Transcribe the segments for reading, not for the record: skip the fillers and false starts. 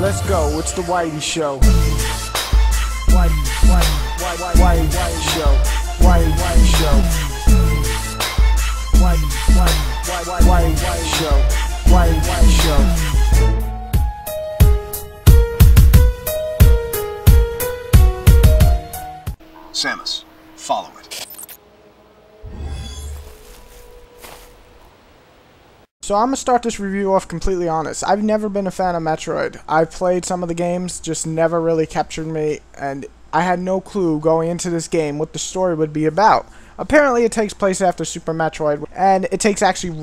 Let's go, it's the Whitey Show. Whitey Show. Whitey Show. Whitey Show. Whitey Show. Samus, follow it. So I'm going to start this review off completely honest. I've never been a fan of Metroid. I've played some of the games, just never really captured me, and I had no clue going into this game what the story would be about. Apparently it takes place after Super Metroid, and it takes actually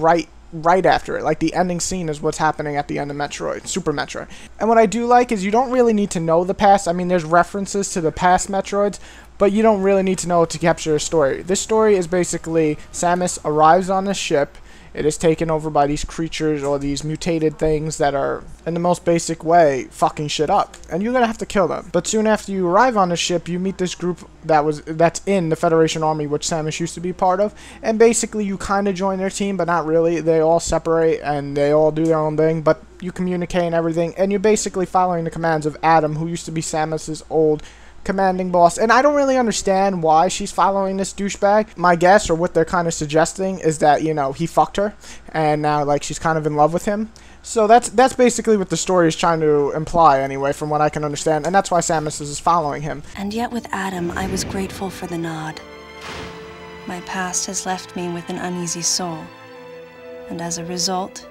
right after it. Like, the ending scene is what's happening at the end of Metroid, Super Metroid. And what I do like is you don't really need to know the past. I mean, there's references to the past Metroids, but you don't really need to know it to capture a story. This story is basically Samus arrives on a ship. It is taken over by these creatures or these mutated things that are, in the most basic way, fucking shit up. And you're gonna have to kill them. But soon after you arrive on the ship, you meet this group that's in the Federation Army, which Samus used to be part of. And basically you kind of join their team, but not really. They all separate and they all do their own thing, but you communicate and everything. And you're basically following the commands of Adam, who used to be Samus's old commanding boss. And I don't really understand why she's following this douchebag. My guess, or what they're kind of suggesting, is that, you know, he fucked her and now, like, she's kind of in love with him. So that's basically what the story is trying to imply anyway, from what I can understand, and that's why Samus is following him. And yet with Adam, I was grateful for the nod. My past has left me with an uneasy soul, and as a result,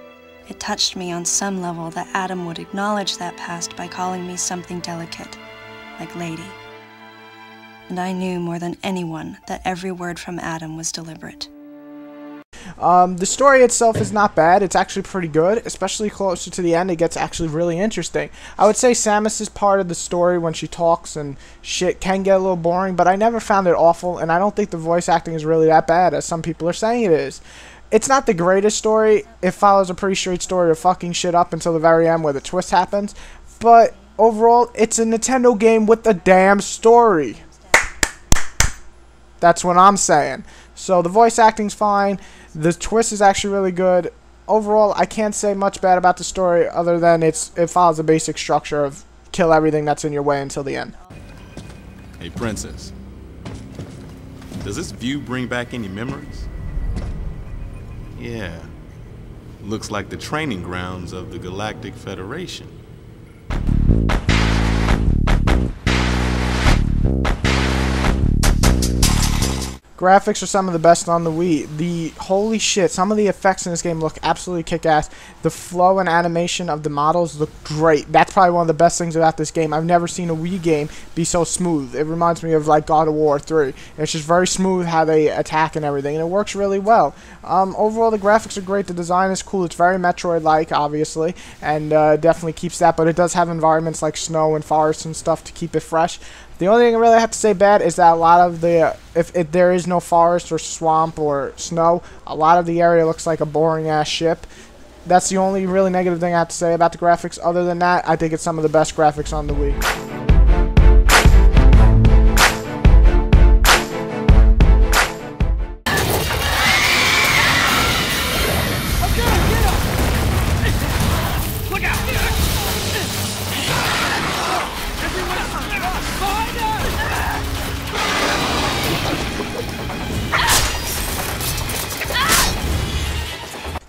it touched me on some level that Adam would acknowledge that past by calling me something delicate, like lady. And I knew more than anyone that every word from Adam was deliberate. The story itself is not bad. It's actually pretty good, especially closer to the end. It gets actually really interesting. I would say Samus's part of the story when she talks and shit can get a little boring, but I never found it awful, and I don't think the voice acting is really that bad as some people are saying it is. It's not the greatest story. It follows a pretty straight story of fucking shit up until the very end where the twist happens, but overall, it's a Nintendo game with a damn story. That's what I'm saying. So the voice acting's fine. The twist is actually really good. Overall, I can't say much bad about the story other than it follows the basic structure of kill everything that's in your way until the end. Hey, Princess. Does this view bring back any memories? Yeah. Looks like the training grounds of the Galactic Federation. Graphics are some of the best on the Wii. Holy shit, some of the effects in this game look absolutely kick-ass. The flow and animation of the models look great. That's probably one of the best things about this game. I've never seen a Wii game be so smooth. It reminds me of, like, God of War 3. It's just very smooth how they attack and everything, and it works really well. Overall, the graphics are great. The design is cool. It's very Metroid-like, obviously, and definitely keeps that, but it does have environments like snow and forests and stuff to keep it fresh. The only thing I really have to say bad is that a lot of the, if there is no forest or swamp or snow, a lot of the area looks like a boring-ass ship. That's the only really negative thing I have to say about the graphics. Other than that, I think it's some of the best graphics on the Wii.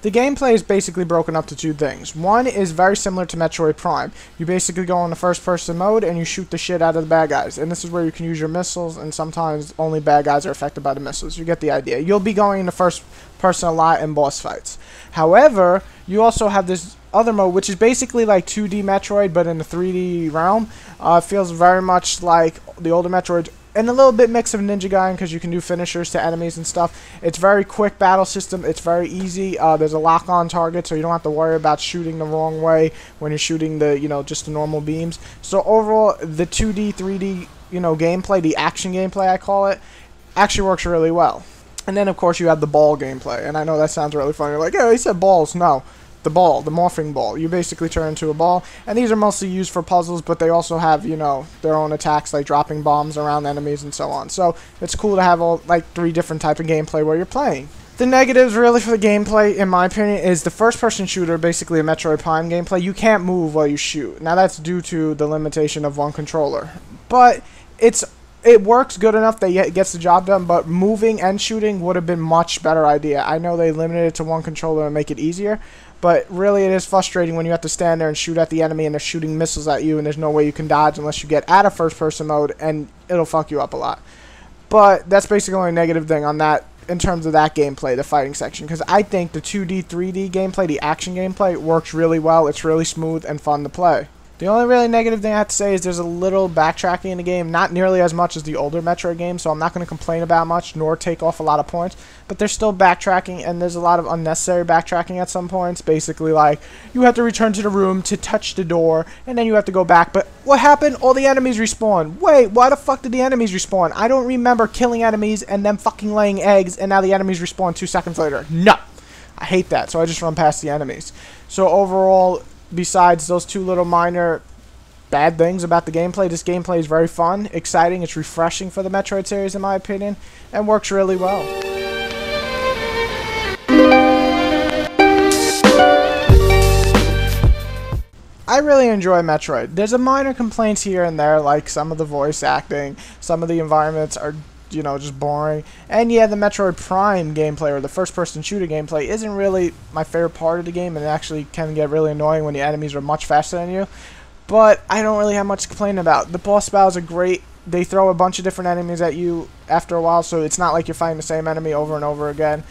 The gameplay is basically broken up to two things. One is very similar to Metroid Prime. You basically go in the first-person mode and you shoot the shit out of the bad guys. And this is where you can use your missiles, and sometimes only bad guys are affected by the missiles. You get the idea. You'll be going in the first person a lot in boss fights. However, you also have this other mode, which is basically like 2D Metroid, but in the 3D realm. It feels very much like the older Metroid, and a little bit mix of Ninja Gaiden because you can do finishers to enemies and stuff. It's very quick battle system. It's very easy. There's a lock-on target, so you don't have to worry about shooting the wrong way when you're shooting the, just the normal beams. So overall, the 2D, 3D, gameplay, the action gameplay I call it, actually works really well. And then of course you have the ball gameplay, and I know that sounds really funny. You're like, yeah, he said balls. No. The ball, the morphing ball. You basically turn into a ball, and these are mostly used for puzzles, but they also have, their own attacks, like dropping bombs around enemies and so on. So it's cool to have all, like, 3 different types of gameplay where you're playing. The negatives really for the gameplay, in my opinion, is the first-person shooter, basically a Metroid Prime gameplay. You can't move while you shoot. Now that's due to the limitation of one controller. But it works good enough that it gets the job done, but moving and shooting would have been much better idea. I know they limited it to one controller and make it easier, but really it is frustrating when you have to stand there and shoot at the enemy and they're shooting missiles at you and there's no way you can dodge unless you get out of first-person mode, and it'll fuck you up a lot. But that's basically the only negative thing on that in terms of that gameplay, the fighting section, because I think the 2D, 3D gameplay, the action gameplay, works really well. It's really smooth and fun to play. The only really negative thing I have to say is there's a little backtracking in the game, not nearly as much as the older Metroid games, so I'm not going to complain about much nor take off a lot of points, but there's still backtracking, and there's a lot of unnecessary backtracking at some points, basically like, you have to return to the room to touch the door, and then you have to go back, but what happened? All the enemies respawn. Wait, why the fuck did the enemies respawn? I don't remember killing enemies and them fucking laying eggs, and now the enemies respawn 2 seconds later. No! I hate that, so I just run past the enemies. So overall, besides those two little minor bad things about the gameplay, this gameplay is very fun, exciting, it's refreshing for the Metroid series in my opinion, and works really well. I really enjoy Metroid. There's a minor complaints here and there, like some of the voice acting, some of the environments are, you know, just boring. And yeah, the Metroid Prime gameplay, or the first-person shooter gameplay, isn't really my favorite part of the game, and it actually can get really annoying when the enemies are much faster than you. But I don't really have much to complain about. The boss battles are great. They throw a bunch of different enemies at you after a while, so it's not like you're fighting the same enemy over and over again.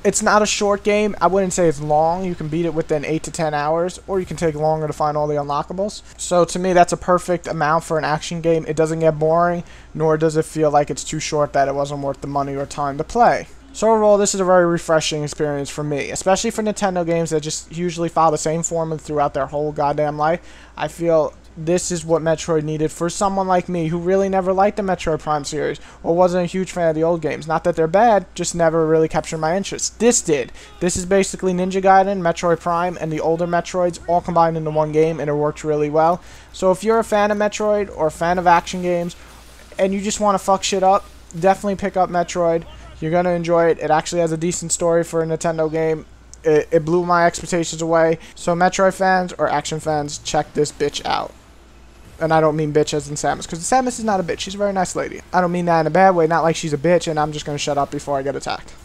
It's not a short game. I wouldn't say it's long. You can beat it within 8 to 10 hours, or you can take longer to find all the unlockables. So to me, that's a perfect amount for an action game. It doesn't get boring, nor does it feel like it's too short that it wasn't worth the money or time to play. So overall, this is a very refreshing experience for me, especially for Nintendo games that just usually follow the same formula throughout their whole goddamn life. I feel this is what Metroid needed for someone like me who really never liked the Metroid Prime series or wasn't a huge fan of the old games. Not that they're bad, just never really captured my interest. This did. This is basically Ninja Gaiden, Metroid Prime, and the older Metroids all combined into one game, and it works really well. So if you're a fan of Metroid or a fan of action games and you just want to fuck shit up, definitely pick up Metroid. You're going to enjoy it. It actually has a decent story for a Nintendo game. It blew my expectations away. So Metroid fans or action fans, check this bitch out. And I don't mean bitch as in Samus, because Samus is not a bitch. She's a very nice lady. I don't mean that in a bad way, not like she's a bitch and I'm just going to shut up before I get attacked.